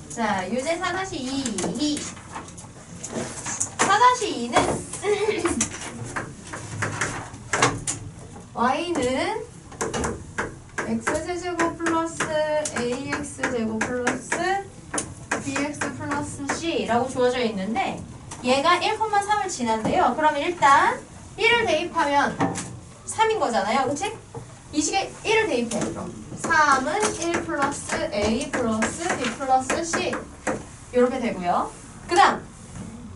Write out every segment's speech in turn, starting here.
자, 유제 4-2 4-2는 y는 x제곱 플러스 ax제곱 플러스 bx 플러스 c라고 주어져 있는데 얘가 1,3을 지난대요. 그러면 일단 1을 대입하면 3인 거잖아요. 그치? 이 식에 1을 대입해. 그럼 3은 1 플러스 a 플러스 b 플러스 c 이렇게 되고요. 그 다음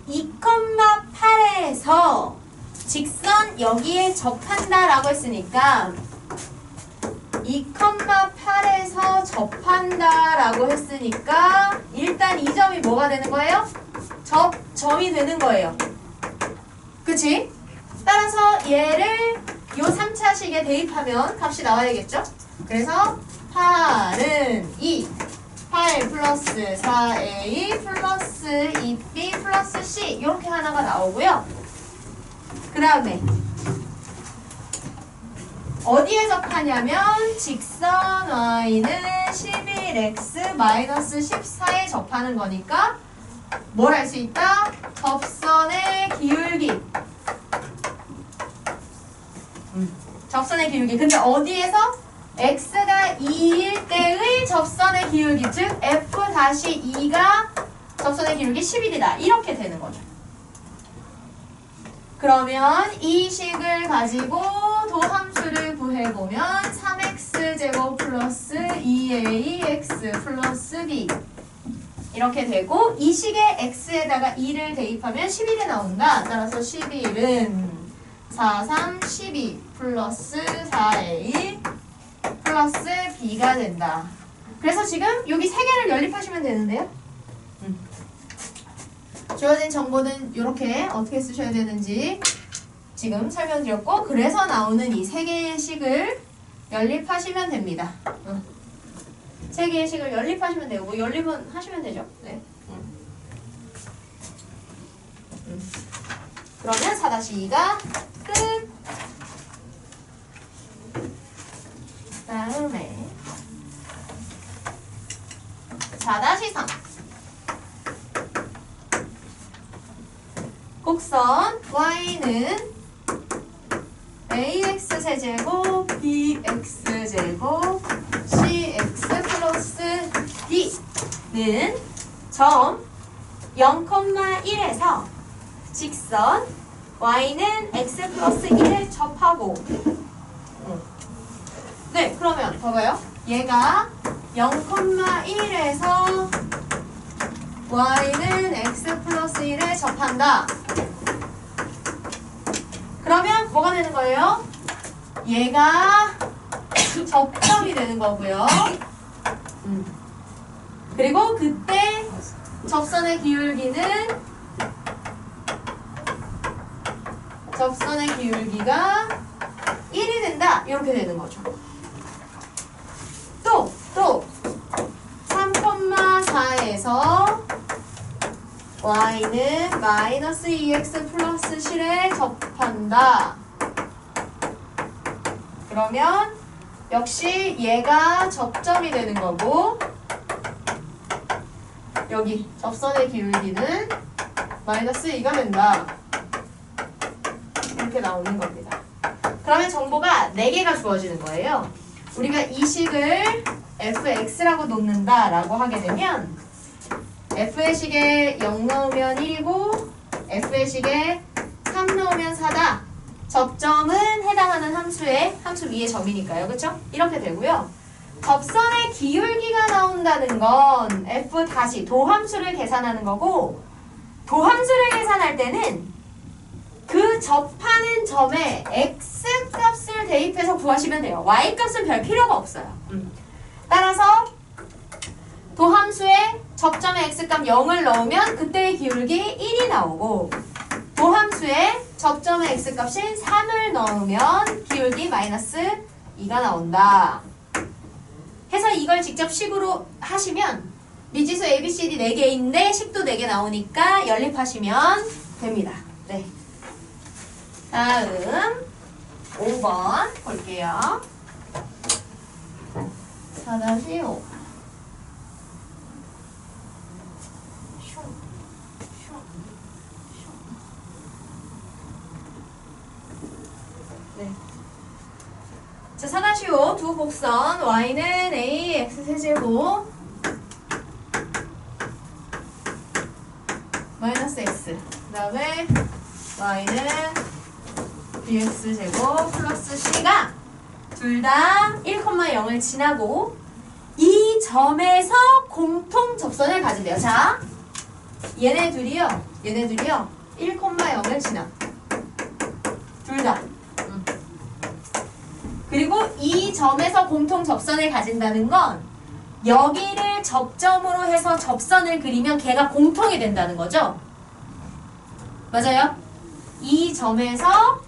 2,8에서 직선 여기에 접한다 라고 했으니까 2,8에서 접한다 라고 했으니까 일단 이 점이 뭐가 되는 거예요? 접점이 되는 거예요. 그치? 따라서 얘를 요 3차식에 대입하면 값이 나와야겠죠? 그래서 8은 2 8 플러스 4a 플러스 2b 플러스 c 이렇게 하나가 나오고요. 그 다음에 어디에 접하냐면 직선 y는 11x 마이너스 14에 접하는 거니까 뭘 할 수 있다? 접선의 기울기. 접선의 기울기. 근데 어디에서? x가 2일 때의 접선의 기울기, 즉 f-2가 접선의 기울기 11이다. 이렇게 되는 거죠. 그러면 이 식을 가지고 도함수를 구해보면 3x제곱 플러스 2ax 플러스 b 이렇게 되고 이 식의 x에다가 2를 대입하면 11이 나온다. 따라서 11은 4, 3, 12 플러스 4a 플러스 b가 된다. 그래서 지금 여기 세 개를 연립하시면 되는데요. 주어진 정보는 이렇게 어떻게 쓰셔야 되는지 지금 설명드렸고, 그래서 나오는 이 세 개의 식을 연립하시면 됩니다. 세 개의 식을 연립하시면 되고, 뭐 연립은 하시면 되죠. 네. 그러면 4-2가 끝. 다음에 4-3 곡선 y는 ax세제곱 bx제곱 cx 플러스 d는 점 0,1에서 직선 y는 x 플러스 1에 접하고 네, 그러면 봐봐요. 얘가 0,1에서 y는 x 플러스 1에 접한다. 그러면 뭐가 되는 거예요? 얘가 접점이 되는 거고요. 그리고 그때 접선의 기울기는 접선의 기울기가 1이 된다. 이렇게 되는 거죠. 또 3,4에서 y는 마이너스 2x 플러스 7에 접한다. 그러면 역시 얘가 접점이 되는 거고 여기 접선의 기울기는 마이너스 2가 된다. 이렇게 나오는 겁니다. 그러면 정보가 4개가 주어지는 거예요. 우리가 이 식을 fx라고 놓는다 라고 하게 되면 f의 식에 0 넣으면 1이고 f의 식에 3 넣으면 4다. 접점은 해당하는 함수 위의 점이니까요. 그쵸? 이렇게 되고요. 접선의 기울기가 나온다는 건 f 다시 도함수를 계산하는 거고, 도함수를 계산할 때는 그 접하는 점에 x값을 대입해서 구하시면 돼요. y값은 별 필요가 없어요. 따라서 도함수에 접점의 x값 0을 넣으면 그때의 기울기 1이 나오고, 도함수에 접점의 x값인 3을 넣으면 기울기 마이너스 2가 나온다. 해서 이걸 직접 식으로 하시면 미지수 ABCD 4개인데 식도 4개 나오니까 연립하시면 됩니다. 네. 다음 5번 볼게요. 4-5 네. 자, 4-5 두 곡선 y는 a x 세제곱 마이너스 x 그 다음에 y는 bx 제곱 플러스 c가 둘 다 1,0을 지나고 이 점에서 공통 접선을 가진대요. 자, 얘네 둘이요 1,0을 지나 둘 다. 그리고 이 점에서 공통 접선을 가진다는 건 여기를 접점으로 해서 접선을 그리면 걔가 공통이 된다는 거죠. 맞아요? 이 점에서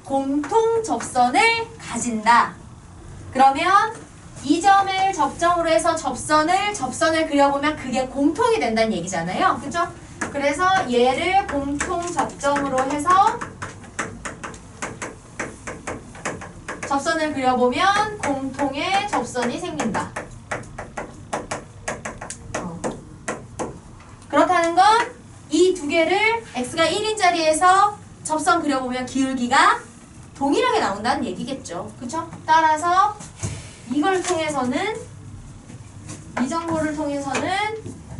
공통 접선을 가진다. 그러면 이 점을 접점으로 해서 접선을 그려보면 그게 공통이 된다는 얘기잖아요. 그죠? 그래서 얘를 공통 접점으로 해서 접선을 그려보면 공통의 접선이 생긴다. 그렇다는 건 이 두 개를 x가 1인 자리에서 접선 그려보면 기울기가 동일하게 나온다는 얘기겠죠. 그쵸? 따라서 이걸 통해서는 이 정보를 통해서는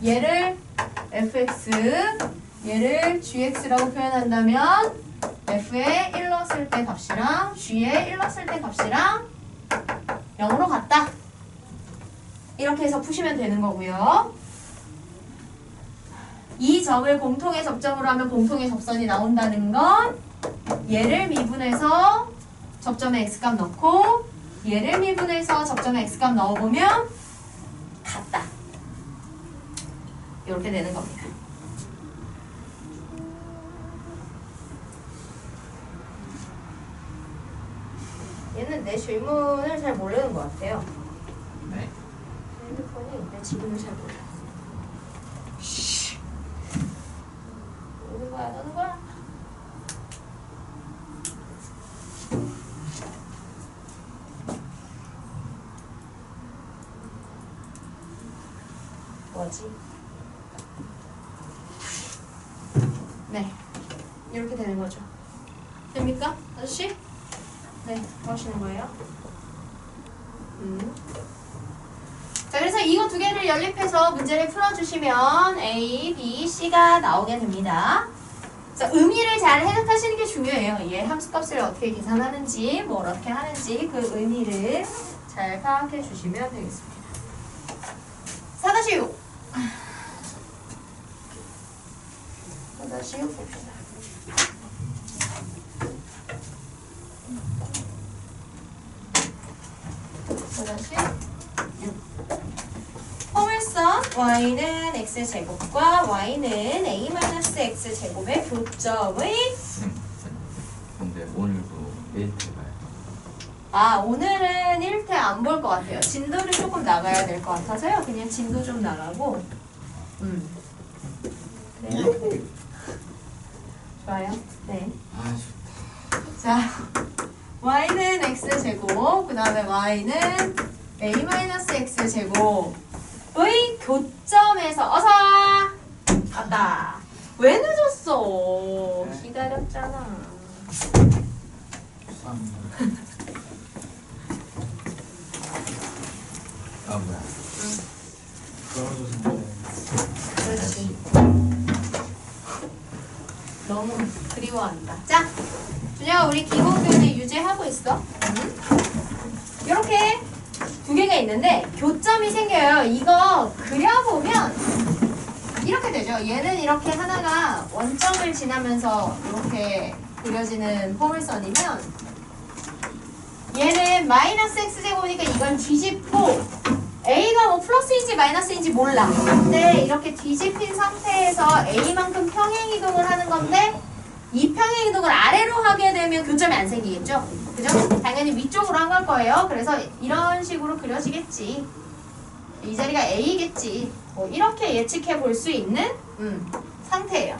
얘를 fx, 얘를 gx라고 표현한다면 f에 1 넣었을 때 값이랑 g에 1 넣었을 때 값이랑 0으로 같다. 이렇게 해서 푸시면 되는 거고요. 이 점을 공통의 접점으로 하면 공통의 접선이 나온다는 건 얘를 미분해서 접점에 x값 넣고 얘를 미분해서 접점에 x값 넣어보면 같다. 이렇게 되는 겁니다. 얘는 내 질문을 잘 모르는 것 같아요. 네? 핸드폰이 내 질문을 잘 몰라. 노는 거야, 노는 거야? 뭐지? 네, 이렇게 되는 거죠. 됩니까, 아저씨? 네, 뭐 하시는 거예요? 자, 그래서 이거 두 개를 연립해서 문제를 풀어주시면 A, B, C가 나오게 됩니다. 자, 의미를 잘 해석하시는 게 중요해요. 얘 함수값을 어떻게 계산하는지, 뭘 어떻게 하는지 그 의미를 잘 파악해 주시면 되겠습니다. 4-6 4-6 봅시다. 포물선 y는 x제곱과 y는 a-x제곱의 교점의 근데 오늘도 1태 가요. 아, 오늘은 1태 안 볼 것 같아요. 진도를 조금 나가야 될 것 같아서요. 그냥 진도 좀 나가고 그래요? 좋아요. 네. 아 좋다. 자, y는 x제곱, 그 다음에 y는 a-x제곱의 교점에서 어서 왔다. 왜 늦었어? 기다렸잖아. 아 뭐야? 그렇지. 너무 그리워한다. 자, 준영아, 우리 기본교재 유지하고 있어. 이렇게 두 개가 있는데 교점이 생겨요. 이거 그려보면 이렇게 되죠. 얘는 이렇게 하나가 원점을 지나면서 이렇게 그려지는 포물선이면 얘는 마이너스 x제곱이니까 이건 뒤집고 a가 뭐 플러스인지 마이너스인지 몰라. 근데 이렇게 뒤집힌 상태에서 a만큼 평행이동을 하는 건데 이 평행이동을 아래로 하게 되면 교점이 안 생기겠죠? 그죠? 당연히 위쪽으로 한 걸 거예요. 그래서 이런 식으로 그려지겠지. 이 자리가 a겠지. 뭐 이렇게 예측해 볼 수 있는 상태예요.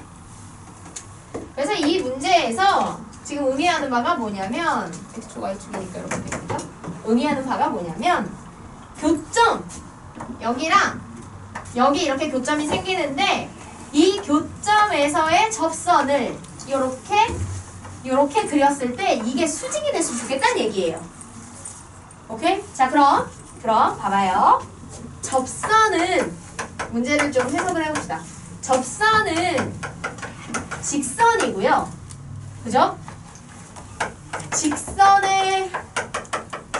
그래서 이 문제에서 지금 의미하는 바가 뭐냐면 x축 y축이니까 이렇게 되겠죠? 의미하는 바가 뭐냐면 교점 여기랑 여기 이렇게 교점이 생기는데 이 교점에서의 접선을 요렇게 그렸을 때 이게 수직이 됐으면 좋겠다는 얘기예요. 오케이? 자, 그럼 봐봐요. 접선은 문제를 좀 해석을 해봅시다. 접선은 직선이고요. 그죠? 직선의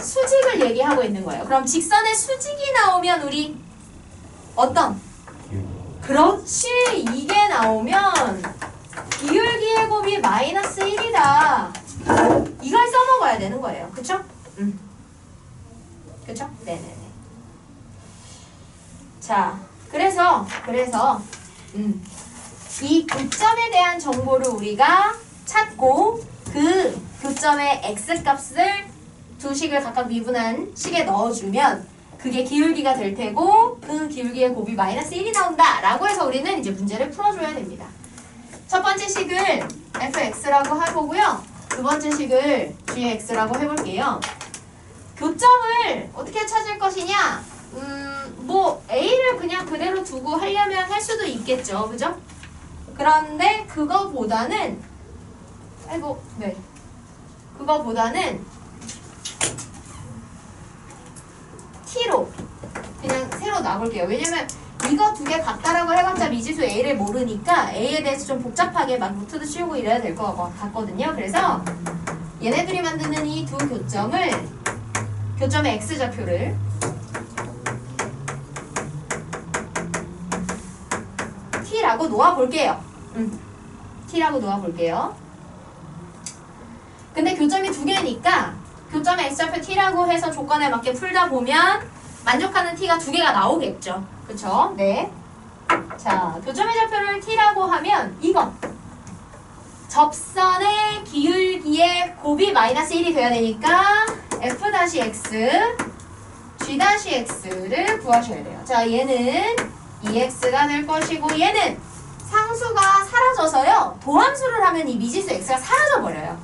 수직을 얘기하고 있는 거예요. 그럼 직선의 수직이 나오면 우리 어떤? 그렇지. 이게 나오면 기울기의 곱이 마이너스 1이다. 이걸 써먹어야 되는 거예요. 그쵸? 그쵸? 네네네. 자, 그래서 이 교점에 대한 정보를 우리가 찾고 그 교점의 x값을 두 식을 각각 미분한 식에 넣어주면 그게 기울기가 될 테고 그 기울기의 곱이 마이너스 1이 나온다 라고 해서 우리는 이제 문제를 풀어줘야 됩니다. 첫 번째 식을 fx라고 해보고요. 두 번째 식을 gx라고 해볼게요. 교점을 어떻게 찾을 것이냐? 뭐 a를 그냥 그대로 두고 하려면 할 수도 있겠죠. 그죠? 그런데 그거보다는 t로 그냥 새로 놔볼게요. 왜냐면 이거 두 개 같다라고 해봤자 미지수 a를 모르니까 a에 대해서 좀 복잡하게 막 루트도 씌우고 이래야 될 것 같거든요. 그래서 얘네들이 만드는 이 두 교점의 x좌표를 t라고 놓아볼게요. t라고 놓아볼게요. 근데 교점이 두 개니까 교점의 x좌표 t라고 해서 조건에 맞게 풀다 보면 만족하는 t가 두 개가 나오겠죠. 그쵸? 네. 자, 교점의 좌표를 t라고 하면 이거 접선의 기울기의 곱이 마이너스 1이 돼야 되니까 f-x, g-x를 구하셔야 돼요. 자, 얘는 2x가 될 것이고 얘는 상수가 사라져서요. 도함수를 하면 이 미지수 x가 사라져버려요.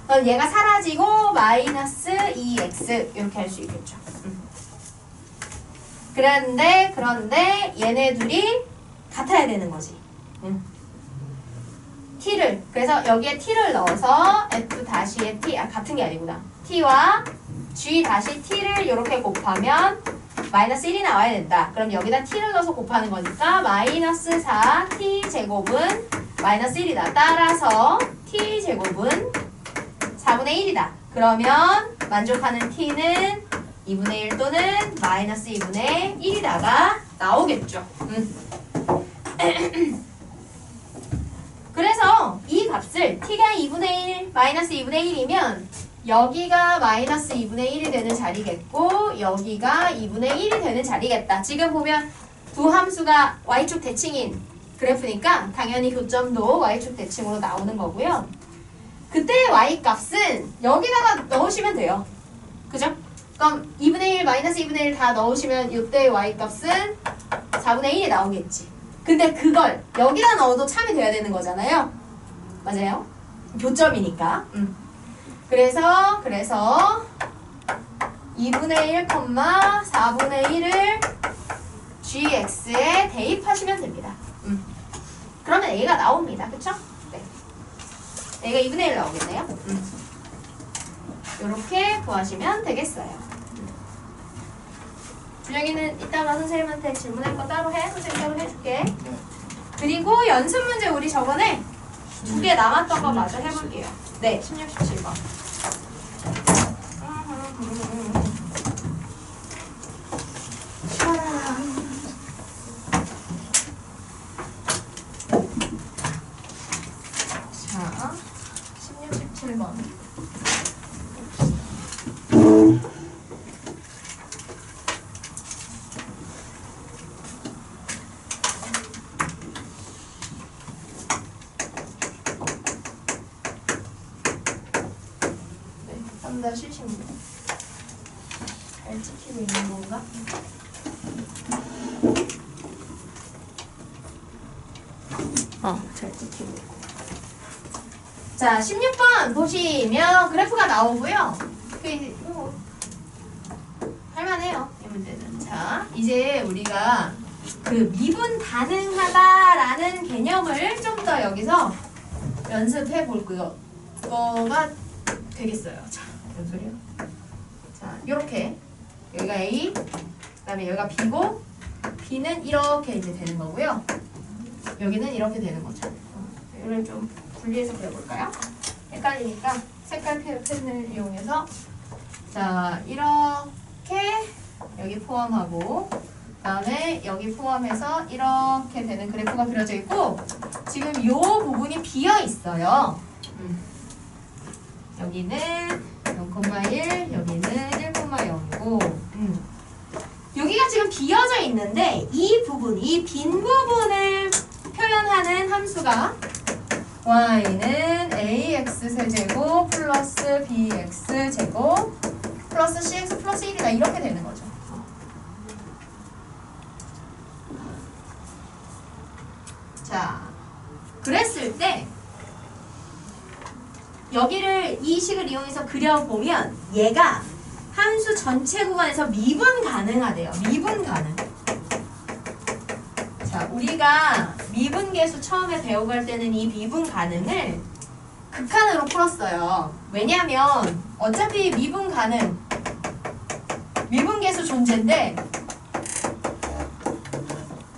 그럼 얘가 사라지고 마이너스 2x 이렇게 할 수 있겠죠. 그런데 얘네 둘이 같아야 되는 거지. t를 그래서 여기에 t를 넣어서 f-의 t 같은 게 아니구나. t와 g-t를 이렇게 곱하면 마이너스 1이 나와야 된다. 그럼 여기다 t를 넣어서 곱하는 거니까 마이너스 4t 제곱은 마이너스 1이다. 따라서 t 제곱은 4분의 1이다. 그러면 만족하는 t는 2분의 1 또는 마이너스 2분의 1이다가 나오겠죠. 그래서 이 값을 t가 2분의 1, 마이너스 2분의 1이면 여기가 마이너스 2분의 1이 되는 자리겠고 여기가 2분의 1이 되는 자리겠다. 지금 보면 두 함수가 y축 대칭인 그래프니까 당연히 교점도 y축 대칭으로 나오는 거고요. 그때의 y값은 여기다가 넣으시면 돼요. 그죠? 그럼 2분의 1, 마이너스 2분의 1 다 넣으시면 이때의 y값은 4분의 1이 나오겠지. 근데 그걸 여기다 넣어도 참이 돼야 되는 거잖아요. 맞아요? 교점이니까. 그래서 2분의 1, 4분의 1을 gx에 대입하시면 됩니다. 그러면 a가 나옵니다. 그쵸? 네. a가 2분의 1 나오겠네요. 이렇게 구하시면 되겠어요. 준영이는 이따가 선생님한테 질문할 거 따로 해. 선생님 따로 해줄게. 그리고 연습 문제 우리 저번에 두 개 남았던 거 마저 해볼게요. 네, 16, 17번. 자, 16, 17번. 다 실시입니다. 잘 찍히고 있는 건가? 잘 찍히고 있고. 자, 16번 보시면 그래프가 나오고요. 할만해요. 문제는 자 이제 우리가 그 미분 가능하다라는 개념을 좀 더 여기서 연습해 볼 거가 되겠어요. 자, 무슨 소리야? 자, 요렇게 여기가 A, 그다음에 여기가 B고 B는 이렇게 이제 되는 거고요. 여기는 이렇게 되는 거죠. 이걸 좀 분리해서 그려볼까요? 헷갈리니까 색깔 펜을 이용해서 자 이렇게 여기 포함하고 그다음에 여기 포함해서 이렇게 되는 그래프가 그려져 있고 지금 요 부분이 비어 있어요. 여기는 0,1, 여기는 1,0이고 여기가 지금 비어져 있는데 이 부분, 이 빈 부분을 표현하는 함수가 y는 ax 세제곱 플러스 bx 제곱 플러스 cx 플러스 1이다 이렇게 되는 거죠. 자, 그랬을 때 여기를 이 식을 이용해서 그려보면 얘가 함수 전체 구간에서 미분 가능하대요. 미분 가능. 자, 우리가 미분계수 처음에 배워갈 때는 이 미분 가능을 극한으로 풀었어요. 왜냐면 어차피 미분계수 존재인데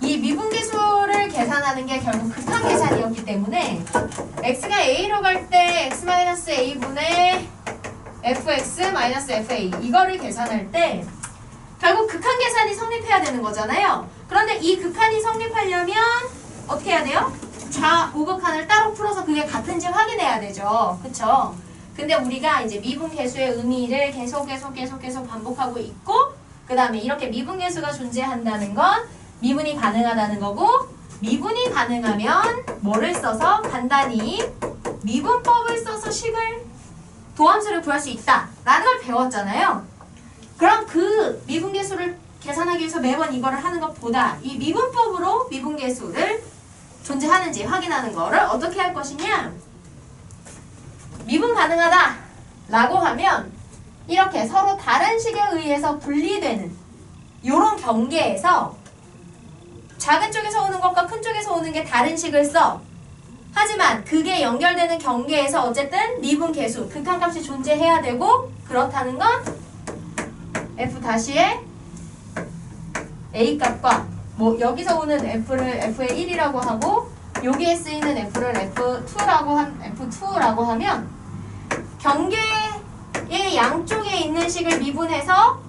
이 미분계수를 계산하는 게 결국 극한 계산이었기 때문에 x가 a로 갈 때 x-a분의 fx-fa 이거를 계산할 때 결국 극한 계산이 성립해야 되는 거잖아요. 그런데 이 극한이 성립하려면 어떻게 해야 돼요? 좌우극한을 따로 풀어서 그게 같은지 확인해야 되죠. 그쵸? 근데 우리가 이제 미분계수의 의미를 계속 반복하고 있고 그 다음에 이렇게 미분계수가 존재한다는 건 미분이 가능하다는 거고 미분이 가능하면 뭐를 써서 간단히 미분법을 써서 식을 도함수를 구할 수 있다라는 걸 배웠잖아요. 그럼 그 미분계수를 계산하기 위해서 매번 이거를 하는 것보다 이 미분법으로 미분계수를 존재하는지 확인하는 거를 어떻게 할 것이냐 미분 가능하다 라고 하면 이렇게 서로 다른 식에 의해서 분리되는 이런 경계에서 작은 쪽에서 오는 것과 큰 쪽에서 오는 게 다른 식을 써. 하지만 그게 연결되는 경계에서 어쨌든 미분계수, 극한값이 존재해야 되고 그렇다는 건 f-의 a값과 뭐 여기서 오는 f를 f의 1이라고 하고 여기에 쓰이는 f를 f2라고 하면 경계의 양쪽에 있는 식을 미분해서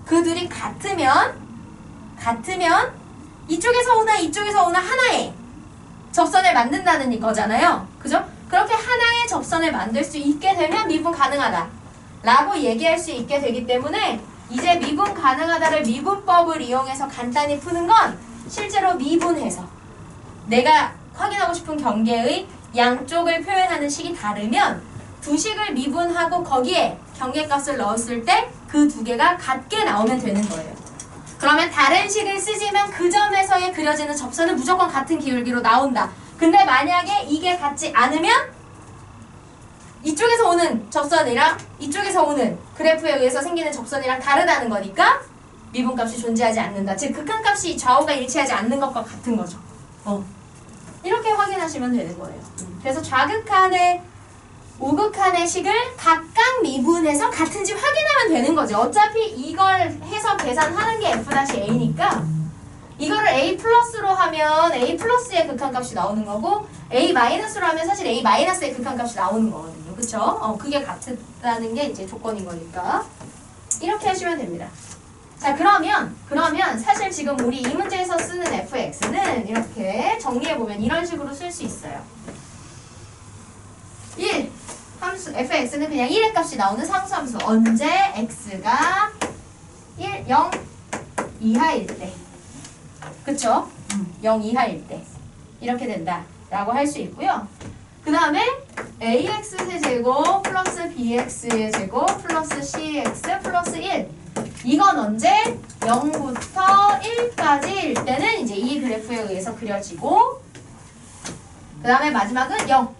그 둘이 같으면 이쪽에서 오나 하나의 접선을 만든다는 거잖아요. 그죠? 그렇게 하나의 접선을 만들 수 있게 되면 미분 가능하다 라고 얘기할 수 있게 되기 때문에 이제 미분 가능하다를 미분법을 이용해서 간단히 푸는 건 실제로 미분해서 내가 확인하고 싶은 경계의 양쪽을 표현하는 식이 다르면 두 식을 미분하고 거기에 경계값을 넣었을 때 그 두 개가 같게 나오면 되는 거예요. 그러면 다른 식을 쓰지만 그 점에서의 그려지는 접선은 무조건 같은 기울기로 나온다. 근데 만약에 이게 같지 않으면 이쪽에서 오는 접선이랑 이쪽에서 오는 그래프에 의해서 생기는 접선이랑 다르다는 거니까 미분값이 존재하지 않는다. 즉 극한값이 좌우가 일치하지 않는 것과 같은 거죠. 이렇게 확인하시면 되는 거예요. 그래서 좌극한의 우극한의 식을 각각 미분해서 같은지 확인하면 되는 거죠. 어차피 이걸 해서 계산하는 게 f-a니까 이거를 a 플러스로 하면 a 플러스의 극한값이 나오는 거고 a 마이너스로 하면 사실 a 마이너스의 극한값이 나오는 거거든요. 그쵸? 그게 같다는 게 이제 조건인 거니까 이렇게 하시면 됩니다. 자 그러면 사실 지금 우리 이 문제에서 쓰는 fx는 이렇게 정리해보면 이런 식으로 쓸 수 있어요. 1. 함수 fx는 그냥 1의 값이 나오는 상수함수. 언제 x가 0 이하일 때. 그쵸? 0 이하일 때. 이렇게 된다. 라고 할 수 있고요. 그 다음에 ax 세제곱 플러스 bx의 제곱 플러스 cx 플러스 1. 이건 언제 0부터 1까지일 때는 이제 이 그래프에 의해서 그려지고 그 다음에 마지막은 0.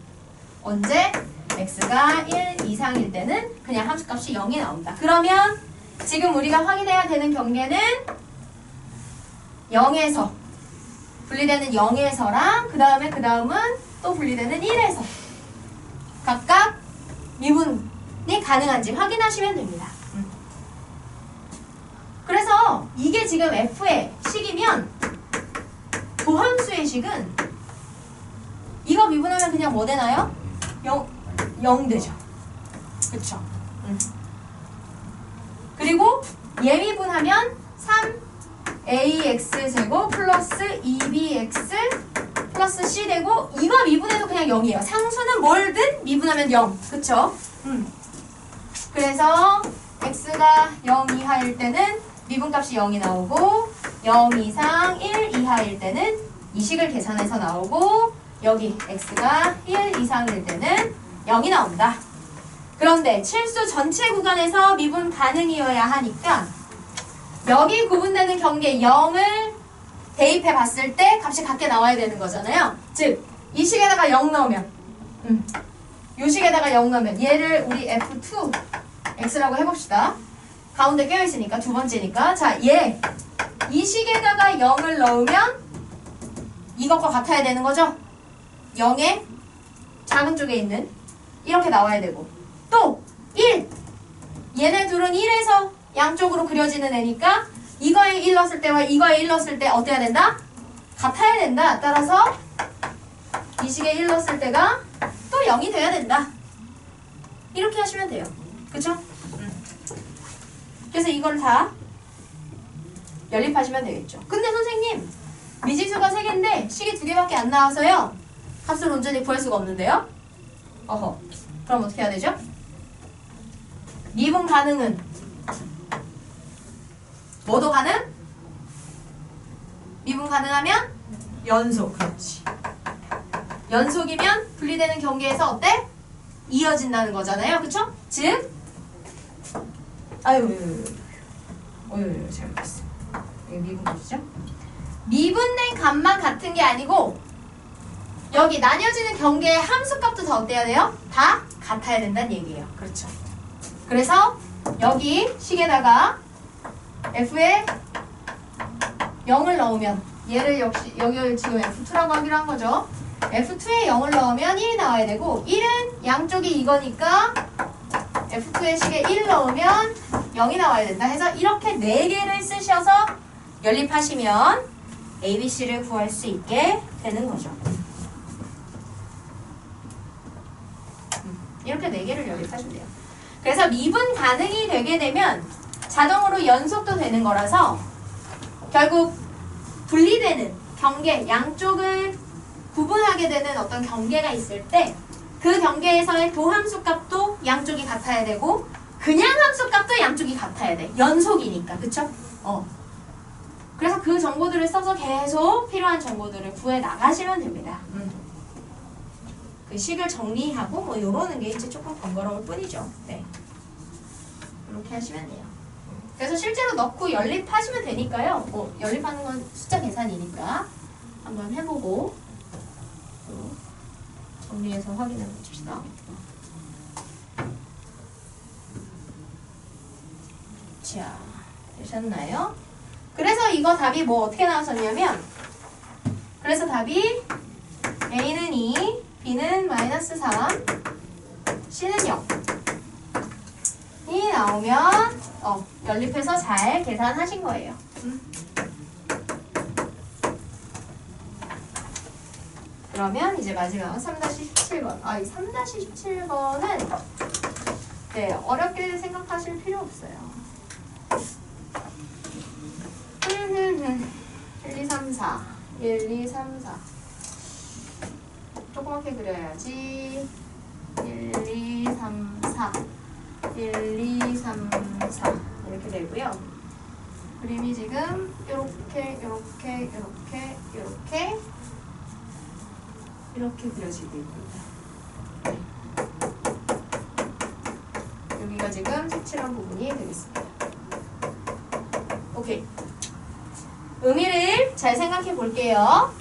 언제 x가 1 이상일 때는 그냥 함수값이 0이 나온다. 그러면 지금 우리가 확인해야 되는 경계는 0에서 분리되는 0에서랑 그 다음은 또 분리되는 1에서 각각 미분이 가능한지 확인하시면 됩니다. 그래서 이게 지금 F의 식이면 도함수의 식은 이거 미분하면 그냥 뭐 되나요? 0 되죠. 그쵸? 그리고 얘 미분하면 3AX제곱 플러스 2BX 플러스 C 되고 이거 미분해도 그냥 0이에요. 상수는 뭘든 미분하면 0. 그쵸? 그래서 X가 0 이하일 때는 미분값이 0이 나오고 0 이상 1 이하일 때는 이 식을 계산해서 나오고 여기 X가 1 이상일 때는 0이 나온다. 그런데 칠수 전체 구간에서 미분 가능이어야 하니까 여기 구분되는 경계 0을 대입해 봤을 때 값이 같게 나와야 되는 거잖아요. 즉, 이 식에다가 0 넣으면 이 식에다가 0 넣으면 얘를 우리 F2 X라고 해봅시다. 가운데 껴있으니까 두 번째니까 자, 이 식에다가 0을 넣으면 이것과 같아야 되는 거죠. 0의 작은 쪽에 있는 이렇게 나와야 되고 또 1! 얘네 둘은 1에서 양쪽으로 그려지는 애니까 이거에 1 넣었을 때와 이거에 1 넣었을 때 어때야 된다? 같아야 된다. 따라서 이 식에 1 넣었을 때가 또 0이 돼야 된다. 이렇게 하시면 돼요. 그쵸? 그래서 이걸 다 연립하시면 되겠죠. 근데 선생님 미지수가 3개인데 식이 2개밖에 안 나와서요. 값을 온전히 구할 수가 없는데요. 어허. 그럼 어떻게 해야 되죠? 미분 가능은 뭐도 가능? 미분 가능하면 연속. 그렇지. 연속이면 분리되는 경계에서 어때? 이어진다는 거잖아요. 그쵸? 즉 잘못했어. 여기 미분 값이죠? 미분된 값만 같은 게 아니고 여기 나뉘어지는 경계의 함수값도 다 어때야 돼요? 다 같아야 된다는 얘기예요. 그렇죠. 그래서 여기 식에다가 F에 0을 넣으면 얘를 역시 여기 지금 F2라고 하기로 한 거죠. F2에 0을 넣으면 1이 나와야 되고 1은 양쪽이 이거니까 F2의 식에 1 넣으면 0이 나와야 된다 해서 이렇게 4개를 쓰셔서 연립하시면 ABC를 구할 수 있게 되는 거죠. 이렇게 4개를 연립하시면 돼요. 그래서 미분 가능이 되게 되면 자동으로 연속도 되는 거라서 결국 분리되는 경계, 양쪽을 구분하게 되는 어떤 경계가 있을 때 그 경계에서의 도함수 값도 양쪽이 같아야 되고 그냥 함수 값도 양쪽이 같아야 돼. 연속이니까. 그쵸? 그래서 그 정보들을 써서 계속 필요한 정보들을 구해 나가시면 됩니다. 그 식을 정리하고 뭐 요러는 게 이제 조금 번거로울 뿐이죠. 네. 이렇게 하시면 돼요. 그래서 실제로 넣고 연립하시면 되니까요. 연립하는 건 숫자 계산이니까 한번 해보고 정리해서 확인해 봅시다. 자, 되셨나요? 그래서 이거 답이 뭐 어떻게 나왔었냐면 그래서 답이 A는 2, B는 마이너스 3, C는 0 이 나오면 연립해서 잘 계산하신 거예요. 그러면 이제 마지막 3-17번. 이 3-17번은 네, 어렵게 생각하실 필요 없어요. 1, 2, 3, 4 1, 2, 3, 4 조그맣게 그려야지. 1, 2, 3, 4 1, 2, 3, 4 이렇게 되고요. 그림이 지금 이렇게 그려지고 있습니다. 여기가 지금 색칠한 부분이 되겠습니다. 오케이. 의미를 잘 생각해 볼게요.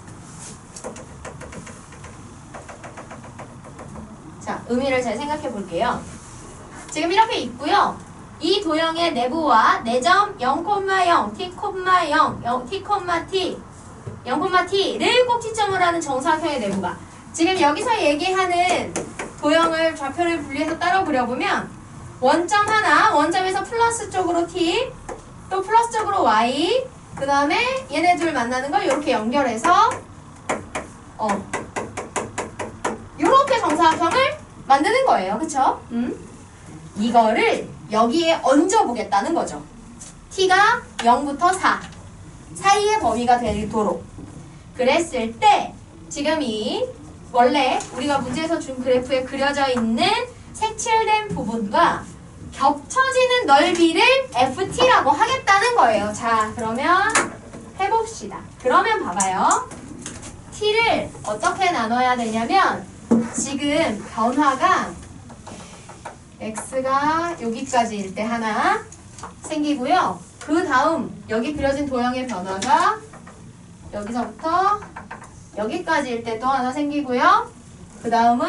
자, 의미를 잘 생각해 볼게요. 지금 이렇게 있고요. 이 도형의 내부와 내점 0,0, t, 0, t, t, 0,t를 꼭지점으로 하는 정사각형의 내부가 지금 여기서 얘기하는 도형을 좌표를 분리해서 따로 그려보면 원점 하나, 원점에서 플러스 쪽으로 t, 또 플러스 쪽으로 y, 그 다음에 얘네 둘 만나는 걸 이렇게 연결해서 이렇게 정사각형을 만드는 거예요. 그쵸? 이거를 여기에 얹어보겠다는 거죠. t가 0부터 4 사이의 범위가 되도록 그랬을 때 지금 이 원래 우리가 문제에서 준 그래프에 그려져 있는 색칠된 부분과 겹쳐지는 넓이를 ft라고 하겠다는 거예요. 자, 그러면 해봅시다. 그러면 봐봐요. t를 어떻게 나눠야 되냐면 지금 변화가 x가 여기까지일 때 하나 생기고요. 그 다음 여기 그려진 도형의 변화가 여기서부터 여기까지일 때 또 하나 생기고요. 그 다음은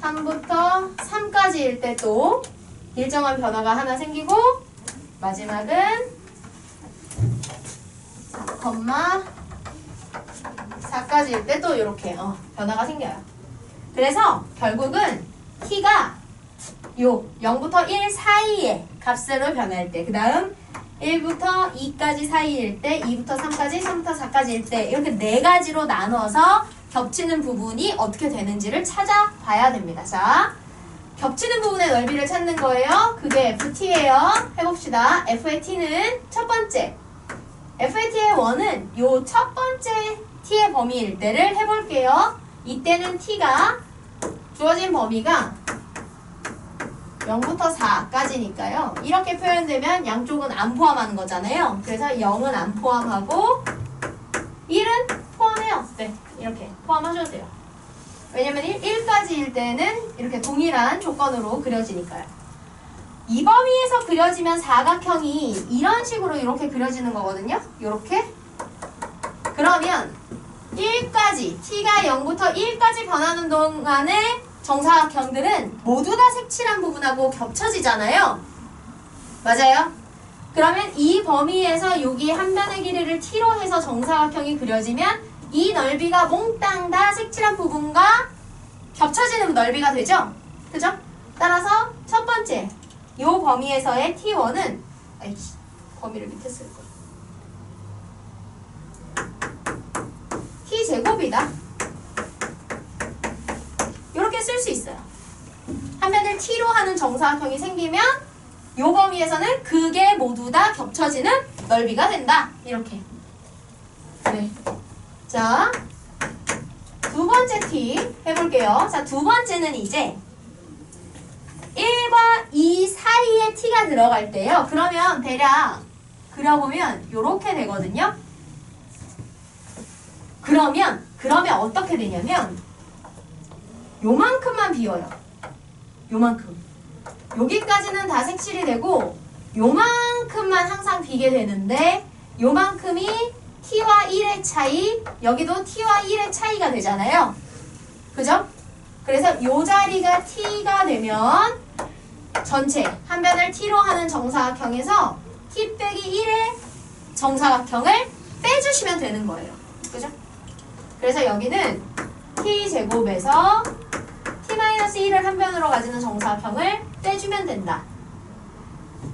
3부터 3까지일 때 또 일정한 변화가 하나 생기고 마지막은 4,4까지일 때 또 이렇게 변화가 생겨요. 그래서 결국은 t가 요 0부터 1 사이의 값으로 변할 때, 그 다음 1부터 2까지 사이일 때, 2부터 3까지, 3부터 4까지일 때 이렇게 네 가지로 나눠서 겹치는 부분이 어떻게 되는지를 찾아봐야 됩니다. 자, 겹치는 부분의 넓이를 찾는 거예요. 그게 ft예요. 해봅시다. f의 t는 첫 번째, f의 t의 원은 요 첫 번째 t의 범위일 때를 해볼게요. 이때는 t가 주어진 범위가 0부터 4까지니까요. 이렇게 표현되면 양쪽은 안 포함하는 거잖아요. 그래서 0은 안 포함하고 1은 포함해요. 네, 이렇게 포함하셔도 돼요. 왜냐면 1까지일 때는 이렇게 동일한 조건으로 그려지니까요. 이 범위에서 그려지면 사각형이 이런 식으로 이렇게 그려지는 거거든요. 이렇게. 그러면 1까지, t가 0부터 1까지 변하는 동안에 정사각형들은 모두 다 색칠한 부분하고 겹쳐지잖아요. 맞아요? 그러면 이 범위에서 여기 한 변의 길이를 t로 해서 정사각형이 그려지면 이 넓이가 몽땅 다 색칠한 부분과 겹쳐지는 넓이가 되죠? 그죠? 따라서 첫 번째, 이 범위에서의 t1은 아이씨, 범위를 밑에 쓸 거야. t제곱이다. 이렇게 쓸 수 있어요. 한 변을 t로 하는 정사각형이 생기면 이 범위에서는 그게 모두 다 겹쳐지는 넓이가 된다. 이렇게. 네. 자, 두 번째 t 해볼게요. 자, 두 번째는 이제 1과 2 사이에 t가 들어갈 때요. 그러면 대략 그려보면 이렇게 되거든요. 그러면 어떻게 되냐면 요만큼만 비워요. 요만큼. 여기까지는 다 색칠이 되고 요만큼만 항상 비게 되는데 요만큼이 t와 1의 차이, 여기도 t와 1의 차이가 되잖아요. 그죠? 그래서 요 자리가 t가 되면 전체 한 변을 t로 하는 정사각형에서 t 빼기 1의 정사각형을 빼주시면 되는 거예요. 그죠? 그래서 여기는 t제곱에서 t-1을 한 변으로 가지는 정사각형을 떼주면 된다.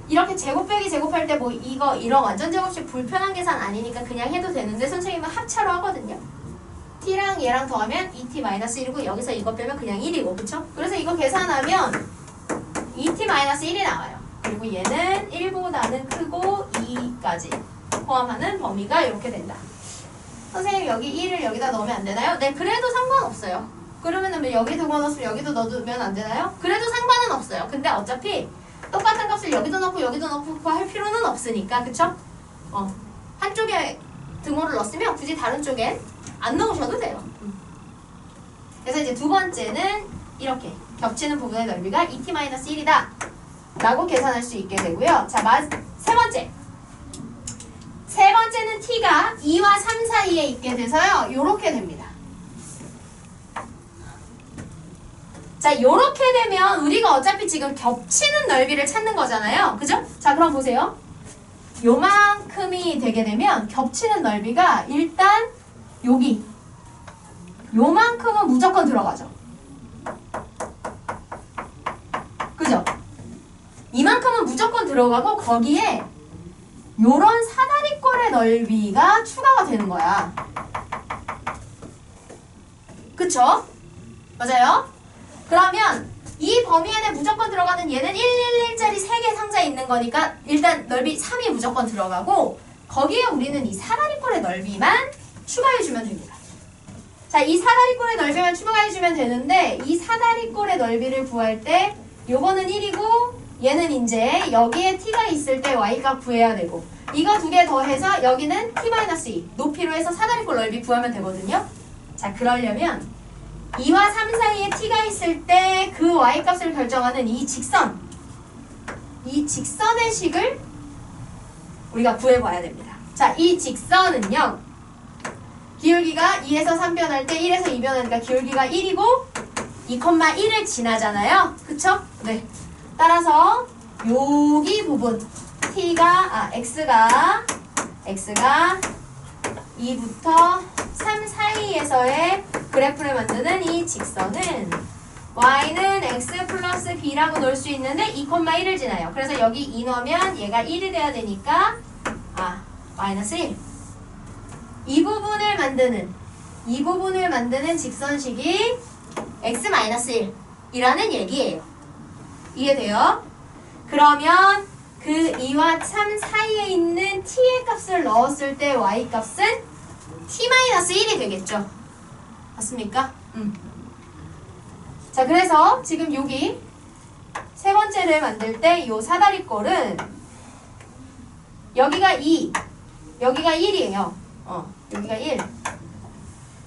이렇게 제곱 빼기 제곱할 때 뭐 이런 완전 제곱식 불편한 계산 아니니까 그냥 해도 되는데 선생님은 합차로 하거든요. t랑 얘랑 더하면 2t-1이고 여기서 이거 빼면 그냥 1이고 그쵸? 그래서 이거 계산하면 2t-1이 나와요. 그리고 얘는 1보다는 크고 2까지 포함하는 범위가 이렇게 된다. 선생님 여기 1을 여기다 넣으면 안 되나요? 네, 그래도 상관없어요. 그러면은 여기 두고 넣었으면 여기도 넣으면 안 되나요? 그래도 상관은 없어요. 근데 어차피 똑같은 값을 여기도 넣고 여기도 넣고 할 필요는 없으니까, 그쵸? 한쪽에 등호를 넣었으면 굳이 다른 쪽엔 안 넣으셔도 돼요. 그래서 이제 두 번째는 이렇게 겹치는 부분의 넓이가 2t-1이다 라고 계산할 수 있게 되고요. 자, 세 번째. 세 번째는 t가 2와 3 사이에 있게 돼서요. 요렇게 됩니다. 자, 요렇게 되면 우리가 어차피 지금 겹치는 넓이를 찾는 거잖아요. 그죠? 자, 그럼 보세요. 요만큼이 되게 되면 겹치는 넓이가 일단 여기 요만큼은 무조건 들어가죠. 그죠? 이만큼은 무조건 들어가고 거기에 요런 사다리꼴의 넓이가 추가가 되는 거야. 그쵸? 맞아요? 그러면 이 범위 안에 무조건 들어가는 얘는 111짜리 3개 상자에 있는 거니까 일단 넓이 3이 무조건 들어가고 거기에 우리는 이 사다리꼴의 넓이만 추가해주면 됩니다. 자, 이 사다리꼴의 넓이만 추가해주면 되는데 이 사다리꼴의 넓이를 구할 때 요거는 1이고 얘는 이제 여기에 t가 있을 때 y값 구해야 되고 이거 두 개 더해서 여기는 t-2 높이로 해서 사다리꼴 넓이 구하면 되거든요. 자, 그러려면 2와 3 사이에 t가 있을 때 그 y값을 결정하는 이 직선의 식을 우리가 구해봐야 됩니다. 자, 이 직선은요. 기울기가 2에서 3 변할 때 1에서 2 변하니까 기울기가 1이고 2,1을 지나잖아요. 그쵸? 네. 따라서 여기 부분 x가 2부터 3 사이에서의 그래프를 만드는 이 직선은 y는 x 플러스 b라고 놓을 수 있는데 2,1을 지나요. 그래서 여기 2 넣으면 얘가 1이 돼야 되니까 마이너스 1. 이 부분을 만드는 직선식이 x-1이라는 얘기예요. 이해돼요? 그러면 그 2와 3 사이에 있는 t의 값을 넣었을 때 y값은 t-1이 되겠죠. 맞습니까? 자, 그래서 지금 여기 세 번째를 만들 때 이 사다리꼴은 여기가 2, 여기가 1이에요. 여기가 1.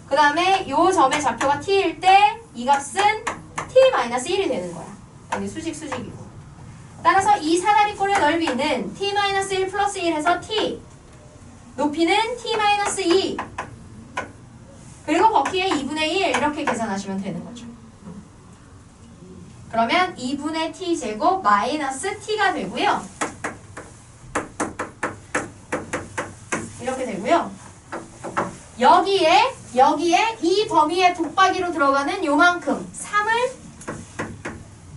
그 다음에 요 점의 좌표가 t일 때 이 값은 t-1이 되는 거야. 여기 수직이고. 따라서 이 사다리꼴의 넓이는 t-1 플러스 1 해서 t, 높이는 t-2, 그리고 거기에 2분의 1 이렇게 계산하시면 되는 거죠. 그러면 2분의 t제곱 마이너스 t가 되고요. 이렇게 되고요. 여기에 이 범위의 북박이로 들어가는 요만큼 3을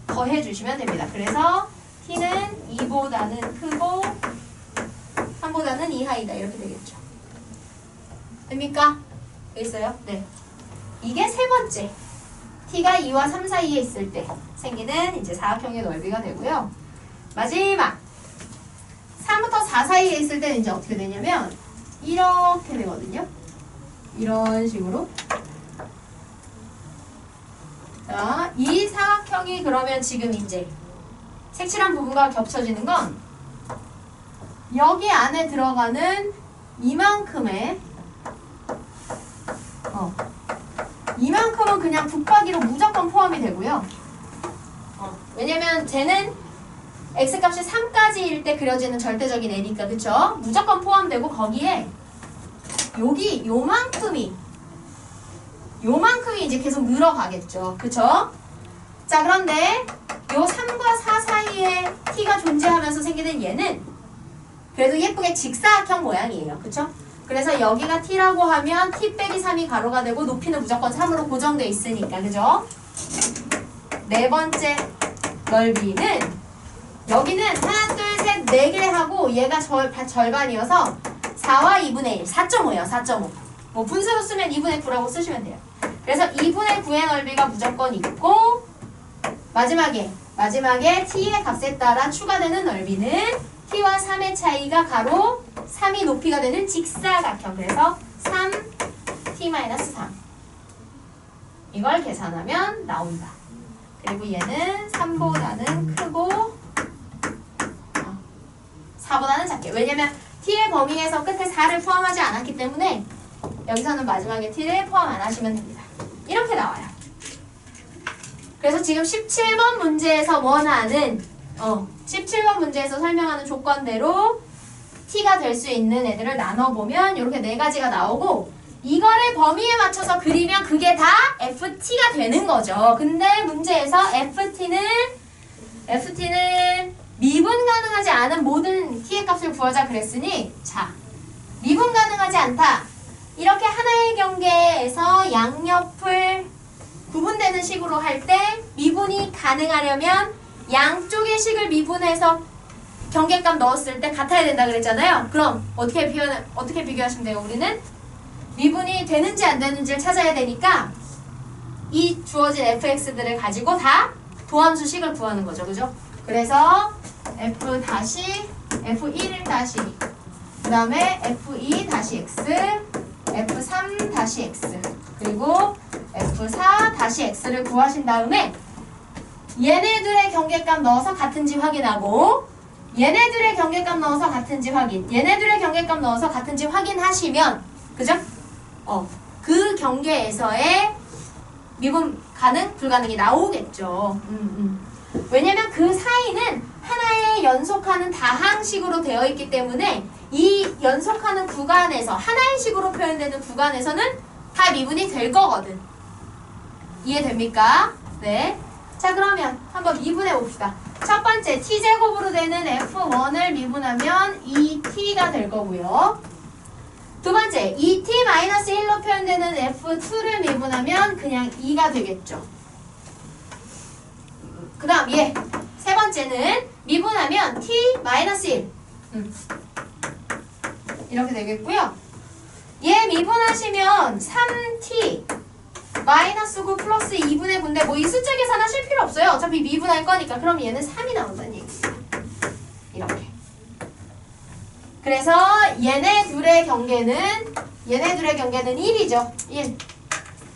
더해주시면 됩니다. 그래서 t는 2보다는 크고 3보다는 2 하이다 이렇게 되겠죠. 됩니까? 되겠어요? 네. 이게 세 번째. t가 2와 3 사이에 있을 때 생기는 이제 사각형의 넓이가 되고요. 마지막 3부터 4 사이에 있을 때는 이제 어떻게 되냐면 이렇게 되거든요. 이런 식으로. 자, 이 사각형이 그러면 지금 이제 색칠한 부분과 겹쳐지는 건 여기 안에 들어가는 이만큼의 이만큼은 그냥 북박이로 무조건 포함이 되고요. 왜냐면 쟤는 x값이 3까지일 때 그려지는 절대적인 애니까, 그쵸? 무조건 포함되고 거기에 여기 요만큼이 이제 계속 늘어가겠죠. 그쵸? 자, 그런데 요 3과 4 사이에 t가 존재하면서 생기는 얘는 그래도 예쁘게 직사각형 모양이에요. 그쵸? 그래서 여기가 t라고 하면 t 빼기 3이 가로가 되고 높이는 무조건 3으로 고정돼 있으니까. 그죠? 네 번째 넓이는 여기는 하나, 둘, 셋, 4개 하고 얘가 절반이어서 4와 2분의 1, 4.5예요. 4.5. 뭐 분수로 쓰면 2분의 9라고 쓰시면 돼요. 그래서 2분의 9의 넓이가 무조건 있고 마지막에 t의 값에 따라 추가되는 넓이는 t와 3의 차이가 가로 3이 높이가 되는 직사각형. 그래서 3t-3 이걸 계산하면 나온다. 그리고 얘는 3보다는 크고 4보다는 작게. 왜냐면 t의 범위에서 끝에 4를 포함하지 않았기 때문에 여기서는 마지막에 t를 포함 안 하시면 됩니다. 이렇게 나와요. 그래서 지금 17번 문제에서 원하는 17번 문제에서 설명하는 조건대로 t가 될 수 있는 애들을 나눠보면 이렇게 4가지가 나오고 이거를 범위에 맞춰서 그리면 그게 다 ft가 되는 거죠. 근데 문제에서 ft는 미분 가능하지 않은 모든 t의 값을 구하자 그랬으니 자, 미분 가능하지 않다. 이렇게 하나의 경계에서 양옆을 구분되는 식으로 할 때 미분이 가능하려면 양쪽의 식을 미분해서 경계값 넣었을 때 같아야 된다 그랬잖아요. 그럼 어떻게 비교하시면 돼요? 우리는 미분이 되는지 안 되는지를 찾아야 되니까 이 주어진 fx들을 가지고 다 도함수식을 구하는 거죠. 그죠? 그래서 f-f1-, 그 다음에 f2-x, f3-x, 그리고 f4-x를 구하신 다음에 얘네들의 경계값 넣어서 같은지 확인하고 얘네들의 경계값 넣어서 같은지 확인, 얘네들의 경계값 넣어서 같은지 확인하시면 그죠? 그 경계에서의 미분 가능, 불가능이 나오겠죠. 왜냐면 그 사이는 하나의 연속하는 다항식으로 되어 있기 때문에 이 연속하는 구간에서 하나의 식으로 표현되는 구간에서는 다 미분이 될 거거든. 이해됩니까? 네. 자, 그러면 한번 미분해 봅시다. 첫 번째 t제곱으로 되는 f1을 미분하면 2t가 될 거고요. 두 번째 2t-1로 표현되는 f2를 미분하면 그냥 2가 되겠죠. 그 다음 세 번째는 미분하면 t-1 이렇게 되겠고요. 얘 미분하시면 3t 마이너스 9 플러스 2분의 9인데 뭐 이 숫자 계산하실 필요 없어요. 어차피 미분할 거니까. 그럼 얘는 3이 나온다는 얘기예요. 이렇게. 그래서 얘네 둘의 경계는 1이죠. 1.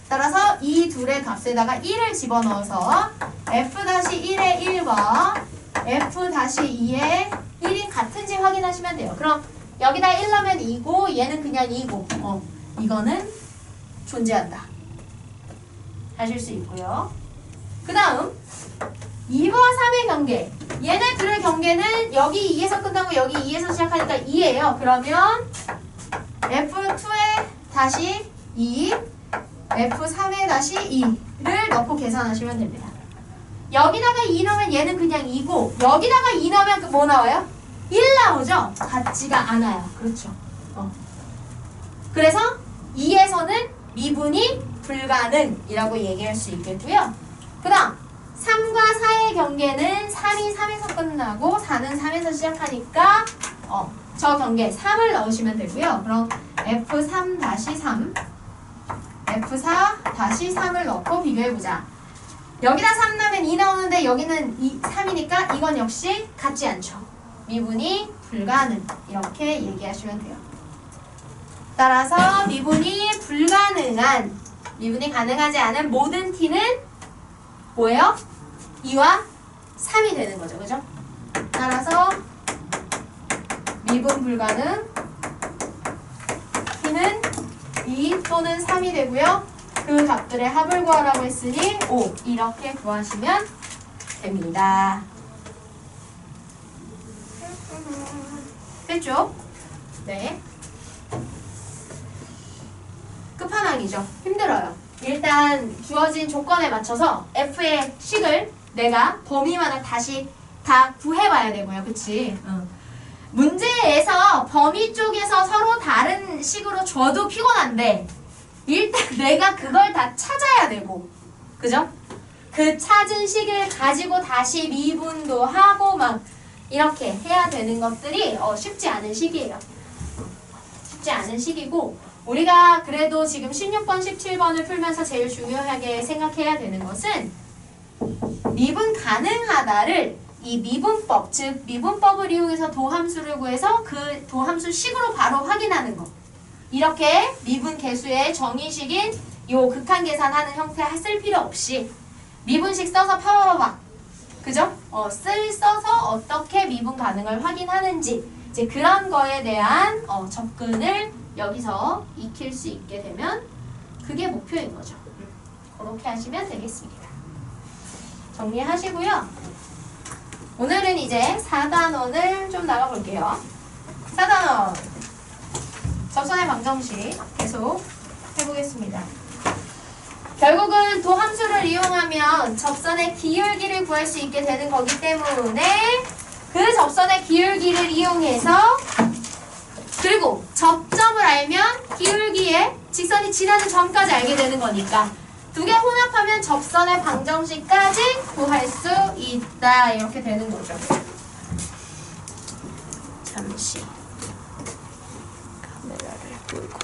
따라서 이 둘의 값에다가 1을 집어넣어서 f-1의 1과 f-2의 1이 같은지 확인하시면 돼요. 그럼 여기다 1 넣으면 2고 얘는 그냥 2고 이거는 존재한다 하실 수 있고요. 그 다음 2와 3의 경계, 얘네 둘의 경계는 여기 2에서 끝나고 여기 2에서 시작하니까 2예요. 그러면 f2의 다시 2, f3의 다시 2를 넣고 계산하시면 됩니다. 여기다가 2 넣으면 얘는 그냥 2고 여기다가 2 넣으면 뭐 나와요? 1 나오죠? 같지가 않아요. 그렇죠. 그래서 2에서는 미분이 불가능이라고 얘기할 수 있겠고요. 그 다음 3과 4의 경계는 3이 3에서 끝나고 4는 3에서 시작하니까 저 경계 3을 넣으시면 되고요. 그럼 f3-3, f4-3을 넣고 비교해보자. 여기다 3 넣으면 2 나오는데 여기는 3이니까 이건 역시 같지 않죠. 미분이 불가능 이렇게 얘기하시면 돼요. 따라서 미분이 가능하지 않은 모든 t는 뭐예요? 2와 3이 되는 거죠. 그죠? 따라서 미분 불가능 t는 2 또는 3이 되고요. 그 값들의 합을 구하라고 했으니 5 이렇게 구하시면 됩니다. 됐죠? 네. 끝판왕이죠. 힘들어요. 일단 주어진 조건에 맞춰서 f의 식을 내가 범위마다 다시 다 구해봐야 되고요. 그치? 문제에서 범위 쪽에서 서로 다른 식으로 줘도 피곤한데 일단 내가 그걸 다 찾아야 되고 그죠? 그 찾은 식을 가지고 다시 미분도 하고 막 이렇게 해야 되는 것들이 쉽지 않은 식이에요. 쉽지 않은 식이고 우리가 그래도 지금 16번, 17번을 풀면서 제일 중요하게 생각해야 되는 것은 미분 가능하다를 이 미분법, 즉 미분법을 이용해서 도함수를 구해서 그 도함수 식으로 바로 확인하는 것. 이렇게 미분 계수의 정의식인 요 극한 계산하는 형태 쓸 필요 없이 미분식 써서 파워막 그죠? 써서 어떻게 미분 가능을 확인하는지 이제 그런 거에 대한 접근을 여기서 익힐 수 있게 되면 그게 목표인 거죠. 그렇게 하시면 되겠습니다. 정리하시고요. 오늘은 이제 4단원을 좀 나가볼게요. 4단원 접선의 방정식 계속 해보겠습니다. 결국은 도함수를 이용하면 접선의 기울기를 구할 수 있게 되는 거기 때문에 그 접선의 기울기를 이용해서 그리고 접점을 알면 기울기에 직선이 지나는 점까지 알게 되는 거니까 두 개 혼합하면 접선의 방정식까지 구할 수 있다. 이렇게 되는 거죠. 잠시 카메라를 끄고